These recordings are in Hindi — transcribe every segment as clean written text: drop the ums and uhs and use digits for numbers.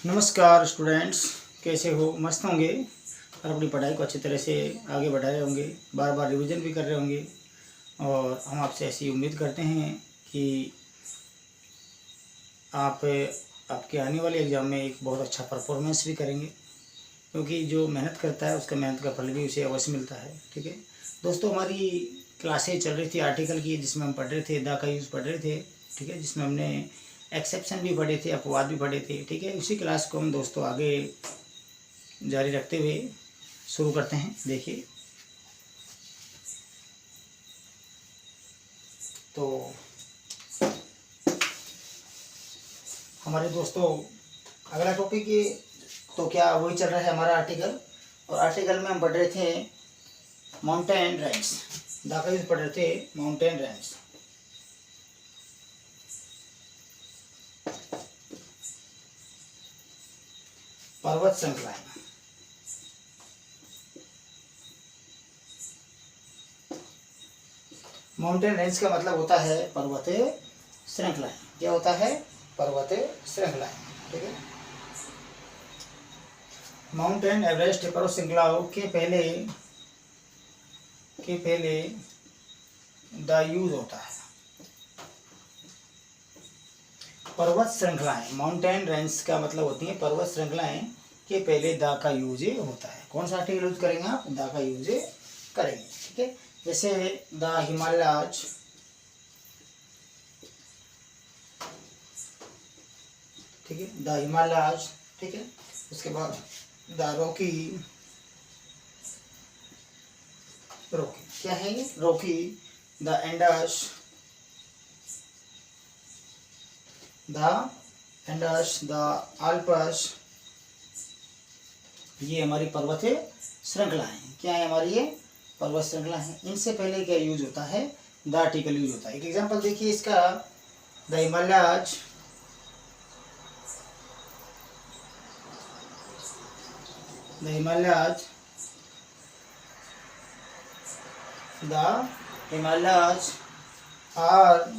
नमस्कार स्टूडेंट्स, कैसे हो? मस्त होंगे और अपनी पढ़ाई को अच्छी तरह से आगे बढ़ा रहे होंगे, बार बार रिवीजन भी कर रहे होंगे। और हम आपसे ऐसी उम्मीद करते हैं कि आप आपके आने वाले एग्ज़ाम में एक बहुत अच्छा परफॉर्मेंस भी करेंगे, क्योंकि जो मेहनत करता है उसका मेहनत का फल भी उसे अवश्य मिलता है। ठीक है दोस्तों, हमारी क्लासें चल रही थी आर्टिकल की, जिसमें हम पढ़ रहे थे द का यूज़ पढ़ रहे थे। ठीक है, जिसमें हमने एक्सेप्शन भी पढ़े थे, अपवाद भी पढ़े थे। ठीक है, उसी क्लास को हम दोस्तों आगे जारी रखते हुए शुरू करते हैं। देखिए, तो हमारे दोस्तों अगला टॉपिक ये तो क्या वही चल रहा है हमारा आर्टिकल। और आर्टिकल में हम पढ़ रहे थे माउंटेन रेंज, द का यूज़ पढ़ रहे थे माउंटेन रेंज। पर्वत श्रृंखलाएं। माउंटेन रेंज का मतलब होता है पर्वतीय श्रृंखलाएं। क्या होता है? पर्वतीय श्रृंखलाएं। ठीक है, माउंटेन एवरेस्ट पर्वत श्रृंखलाओं के पहले द यूज होता है। पर्वत श्रृंखलाएं, माउंटेन रेंज का मतलब होती है पर्वत श्रृंखलाएं के पहले द का यूज होता है। कौन सा आर्टिकल यूज करेंगे आप? द का यूज करेंगे। ठीक है, जैसे द हिमालयाज, ठीक है, द हिमालयाज। ठीक है, उसके बाद द रॉकी। रॉकी क्या है ये? Rocky, the Indus, the Alps. ये हमारी पर्वतीय श्रृंखला है। क्या है हमारी ये? पर्वत श्रृंखला है। इनसे पहले क्या यूज होता है? द आर्टिकल यूज होता है। एक एग्जांपल देखिए इसका, the Himalayas, the Himalayas, the Himalayas are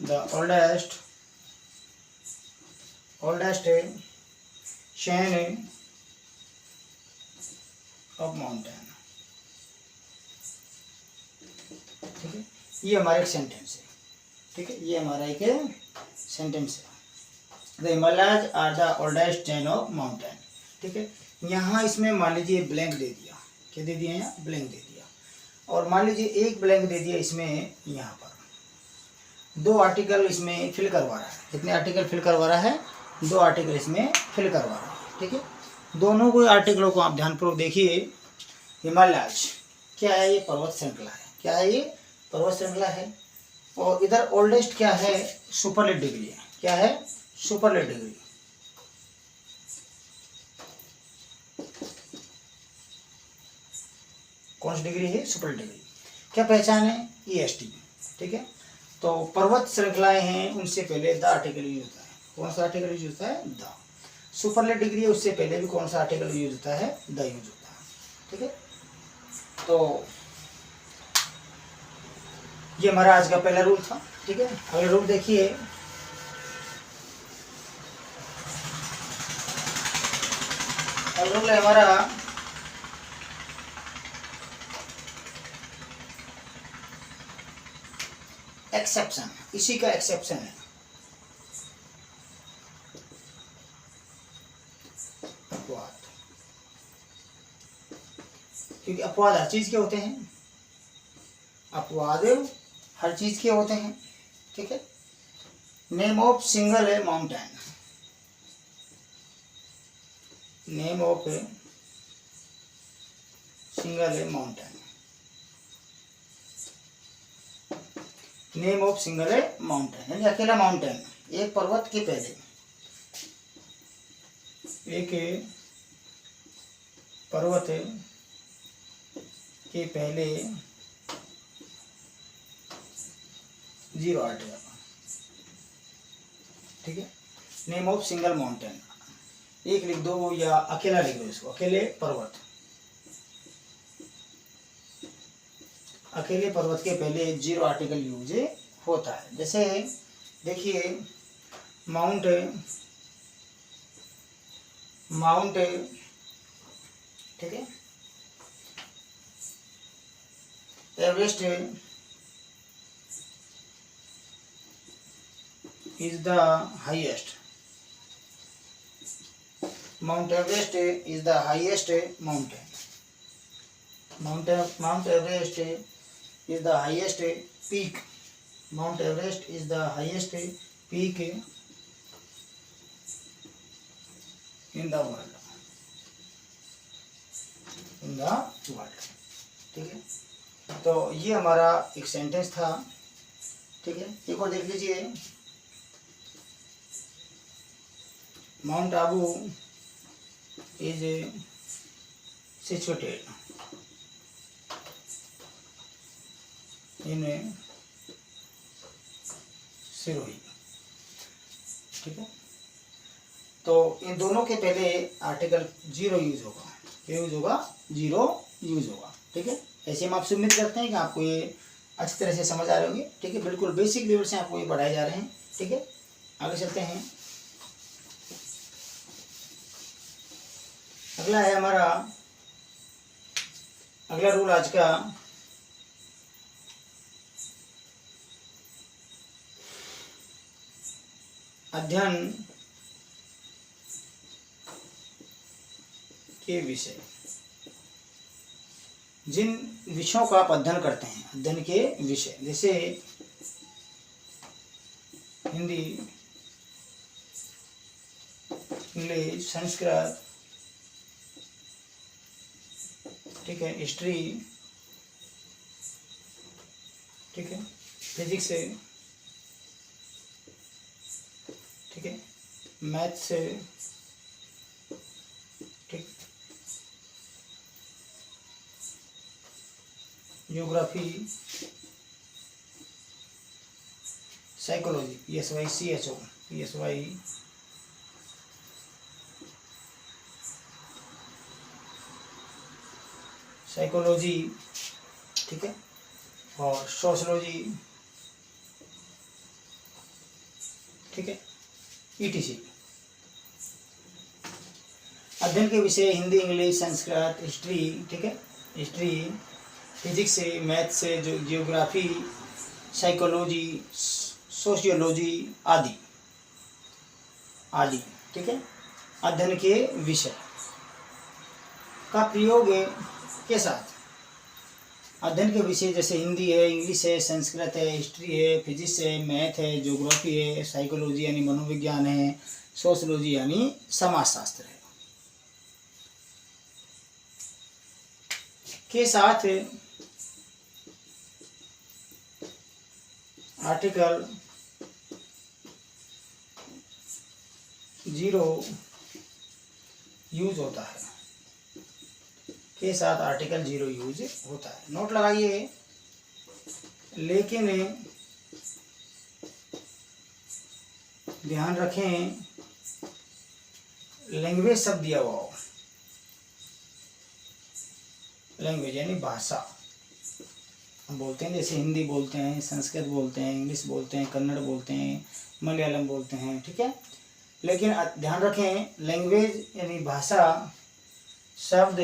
the oldest chain of mountain। ठीक है, ये हमारा एक सेंटेंस है। ठीक है, ये हमारा एक सेंटेंस है। The Himalayas are the oldest chain of mountain. ठीक है, यहाँ इसमें मान लीजिए ब्लैंक दे दिया। क्या दे दिया? यहाँ ब्लैंक दे दिया। और मान लीजिए एक ब्लैंक दे दिया इसमें, यहाँ पर दो आर्टिकल इसमें फिल करवा रहा है। कितने आर्टिकल फिल करवा रहा है? दो आर्टिकल इसमें फिल करवा रहा है। ठीक है, दोनों को आर्टिकलों को आप ध्यानपूर्वक देखिए। हिमालयाज क्या है? ये पर्वत श्रृंखला है। क्या है ये? पर्वत श्रृंखला है। और इधर ओल्डेस्ट क्या है? सुपरलेट डिग्री है। क्या है? सुपरलेट डिग्री। कौन सी डिग्री है? सुपरलेट डिग्री। क्या पहचान है? EST। ठीक है, तो पर्वत श्रृंखलाएं हैं, उनसे पहले द आर्टिकल यूज होता है। कौन सा आर्टिकल यूज होता है? द। सुपरलेट डिग्री है, उससे पहले भी कौन सा आर्टिकल यूज होता है? द यूज होता है। ठीक है, तो ये हमारा आज का पहला रूल था। ठीक है, अगला रूल देखिए, अगला रूल है हमारा एक्सेप्शन। इसी का एक्सेप्शन है अपवाद। क्योंकि अपवाद हर चीज के होते हैं। अपवाद हर चीज के होते हैं। ठीक है, नेम ऑफ सिंगल है माउंटेन। नेम ऑफ सिंगल है माउंटेन। नेम ऑफ सिंगल है माउंटेन, यानी अकेला माउंटेन। एक पर्वत के पहले, एक पर्वत के पहले जीरो आर्टिकल। ठीक है, नेम ऑफ सिंगल माउंटेन, एक लिख दो या अकेला लिख दो इसको, अकेले पर्वत। अकेले पर्वत के पहले जीरो आर्टिकल यूज होता है। जैसे देखिए माउंट ठीक है, Everest is the highest, mount Everest is the highest mountain, mount Everest is the highest peak, mount Everest is the highest peak in the world, ठीक है। तो ये हमारा एक सेंटेंस था, ठीक है। एक और देख लीजिए, mount Abu is situated in Sirohi, ठीक है। तो इन दोनों के पहले आर्टिकल जीरो यूज होगा, क्या यूज होगा, जीरो यूज होगा, ठीक है। ऐसे हम आपसे उम्मीद करते हैं कि आपको ये अच्छी तरह से समझ आ रहे होंगे, ठीक है। बिल्कुल बेसिक लेवल से आपको ये पढ़ाए जा रहे हैं, ठीक है। आगे चलते हैं। अगला है हमारा, अगला रूल आज का, अध्ययन के विषय, जिन विषयों का आप अध्ययन करते हैं, अध्ययन के विषय, जैसे हिंदी, इंग्लिश, संस्कृत, ठीक है, हिस्ट्री, ठीक है, फिजिक्स, ठीक है, मैथ्स, ठीक, ज्योग्राफी, साइकोलॉजी, PSY, साइकोलॉजी, ठीक है, और सोशलॉजी, ठीक है, ETC। अध्ययन के विषय हिंदी, इंग्लिश, संस्कृत, हिस्ट्री, ठीक है, हिस्ट्री, फिजिक्स से, मैथ से, जियोग्राफी, साइकोलॉजी, सोशियोलॉजी आदि आदि, ठीक है। अध्ययन के विषय का प्रयोग के साथ, अध्ययन के विषय जैसे हिंदी है, इंग्लिश है, संस्कृत है, हिस्ट्री है, फिजिक्स है, मैथ है, ज्योग्राफी है, साइकोलॉजी यानी मनोविज्ञान है, सोशलॉजी यानी समाजशास्त्र है, के साथ आर्टिकल जीरो यूज होता है, के साथ आर्टिकल जीरो यूज होता है। नोट लगाइए, लेकिन ध्यान रखें लैंग्वेज शब्द दिया हुआ हो, लैंग्वेज यानी भाषा, हम बोलते हैं जैसे हिंदी बोलते हैं, संस्कृत बोलते हैं, इंग्लिश बोलते हैं, कन्नड़ बोलते हैं, मलयालम बोलते हैं, ठीक है। लेकिन ध्यान रखें लैंग्वेज यानी भाषा शब्द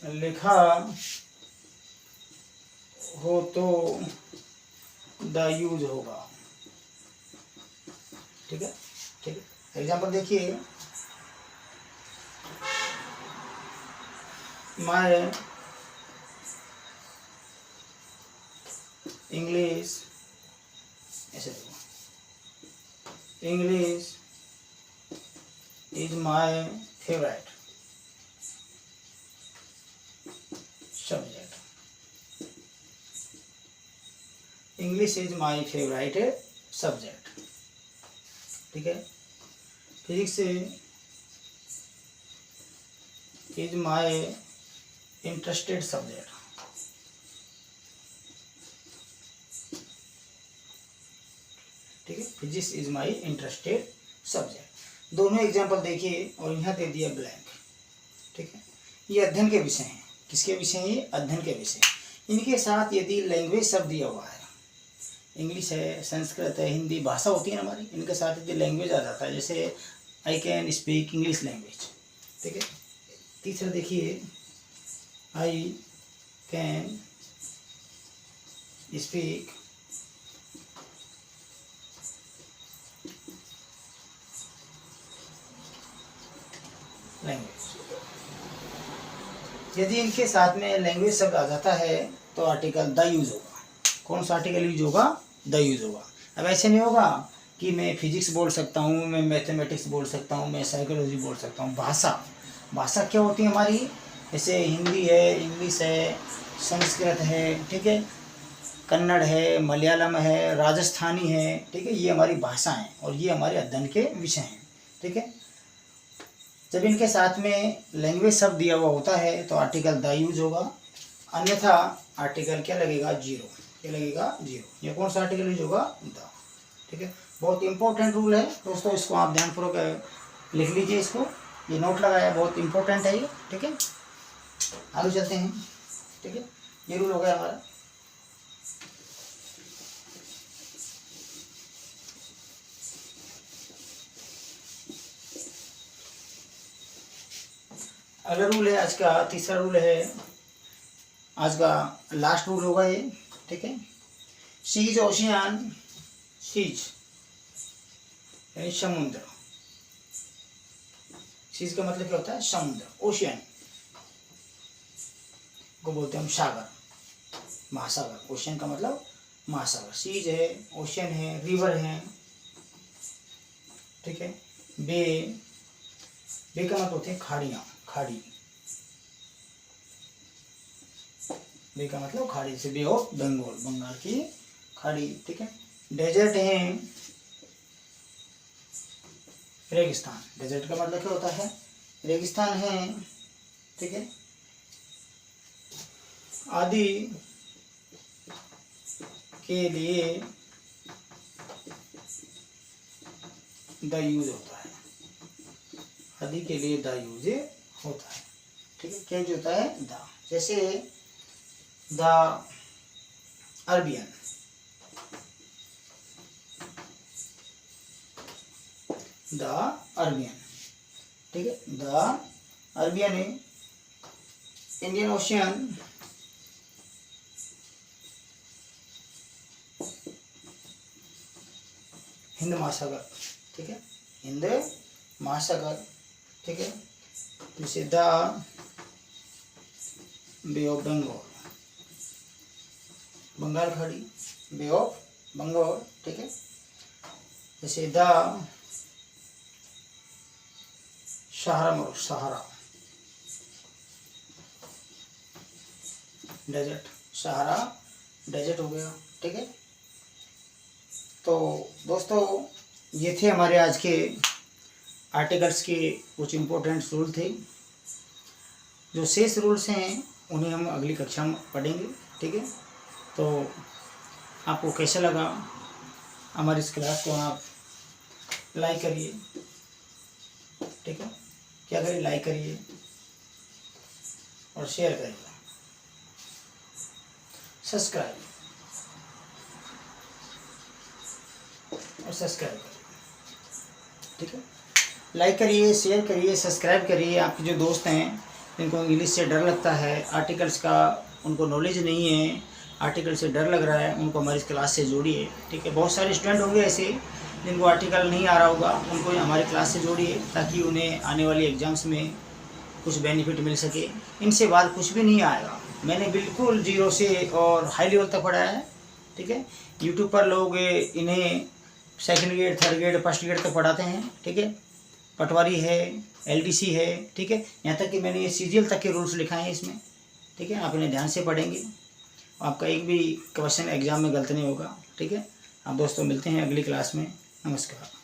लिखा हो तो द यूज होगा, ठीक है, ठीक है। एग्जाम्पल देखिए, माय इंग्लिश, ऐसे देखो, English is my favourite subject, English is my favourite subject, ठीक है। Physics is my interested subject, ठीक है, physics is my interested subject. दोनों एग्जाम्पल देखिए और यहाँ दे दिया ब्लैंक, ठीक है। ये अध्ययन के विषय हैं, किसके विषय हैं ये, अध्ययन के विषय। इनके साथ यदि लैंग्वेज शब्द दिया हुआ है, इंग्लिश है, संस्कृत है, हिंदी भाषा होती है ना हमारी, इनके साथ यदि लैंग्वेज आ जाता है, जैसे I can speak English language, ठीक है। तीसरा देखिए, आई कैन स्पीक लैंग्वेज। यदि इनके साथ में लैंग्वेज शब्द आ जाता है तो आर्टिकल द यूज होगा। कौन सा आर्टिकल यूज होगा? द यूज होगा। अब ऐसे नहीं होगा कि मैं फिजिक्स बोल सकता हूँ, मैं मैथमेटिक्स बोल सकता हूँ, मैं साइकोलॉजी बोल सकता हूँ। भाषा क्या होती है हमारी? जैसे हिंदी है, इंग्लिश है, संस्कृत है, ठीक है, कन्नड़ है, मलयालम है, राजस्थानी है, ठीक है, ये हमारी भाषा हैं और ये हमारे अध्ययन के विषय हैं, ठीक है। जब इनके साथ में लैंग्वेज शब्द दिया हुआ होता है तो आर्टिकल द यूज होगा, अन्यथा आर्टिकल क्या लगेगा? जीरो। क्या लगेगा? जीरो। ये कौन सा आर्टिकल यूज होगा? द, ठीक है। बहुत इंपॉर्टेंट रूल है दोस्तों, इसको आप ध्यानपूर्वक लिख लीजिए, इसको ये नोट लगाया, बहुत इंपॉर्टेंट है ये, ठीक है। आगे चलते हैं, ठीक है। ये रूल हो गया हमारा। अगला रूल है आज का, तीसरा रूल है आज का, लास्ट रूल होगा ये, ठीक है। सीज ओशियन, सीज यानी समुद्र। सीज का मतलब क्या होता है? समुद्र। ओशियन को बोलते हैं हम सागर, महासागर। ओशियन का मतलब महासागर। सीज है, ओशियन है, रिवर है, ठीक है। बे, बे का मतलब होते हैं खाड़ियाँ, खाड़ी। बे का मतलब खाड़ी, जैसे बे ऑफ बंगाल, बंगाल की खाड़ी, ठीक है। डेजर्ट है, रेगिस्तान। डेजर्ट का मतलब क्या होता है? रेगिस्तान है, ठीक है। आदि के लिए द यूज होता है, आदि के लिए द यूज होता है, ठीक है। क्या यूज होता है? द। जैसे द अरबियन, द अरबियन, ठीक है। द अरबियन है इंडियन ओशियन, हिंद महासागर, ठीक है, हिंद महासागर, ठीक है। जैसे the bay of Bengal, Bengal खाड़ी, बे ऑफ बंगाल, ठीक है। जैसे the Sahara, Sahara desert, Sahara desert हो गया, ठीक है। तो दोस्तों ये थे हमारे आज के आर्टिकल्स के कुछ इम्पोर्टेंट रूल थे। जो शेष रूल्स हैं उन्हें हम अगली कक्षा में पढ़ेंगे, ठीक है। तो आपको कैसा लगा हमारी इस क्लास को? आप लाइक करिए, ठीक है। क्या करिए? लाइक करिए और शेयर करिए, सब्सक्राइब करिए, ठीक है। लाइक करिए, शेयर करिए, सब्सक्राइब करिए। आपके जो दोस्त हैं जिनको इंग्लिश से डर लगता है, आर्टिकल्स का उनको नॉलेज नहीं है, आर्टिकल से डर लग रहा है, उनको हमारी क्लास से जोड़िए, ठीक है। बहुत सारे स्टूडेंट होंगे ऐसे जिनको आर्टिकल नहीं आ रहा होगा, उनको हमारी क्लास से जोड़िए ताकि उन्हें आने वाली एग्ज़ाम्स में कुछ बेनिफिट मिल सके। इनसे बाद कुछ भी नहीं आएगा। मैंने बिल्कुल जीरो से और हाई लेवल तक पढ़ाया है, ठीक है। यूट्यूब पर लोग इन्हें second grade, third grade, first grade तक पढ़ाते हैं, ठीक है। पटवारी है, LDC है, ठीक है। यहाँ तक कि मैंने ये CGL तक के रूल्स लिखाए हैं इसमें, ठीक है। आप इन्हें ध्यान से पढ़ेंगे, आपका एक भी क्वेश्चन एग्जाम में गलत नहीं होगा, ठीक है। आप दोस्तों मिलते हैं अगली क्लास में। नमस्कार।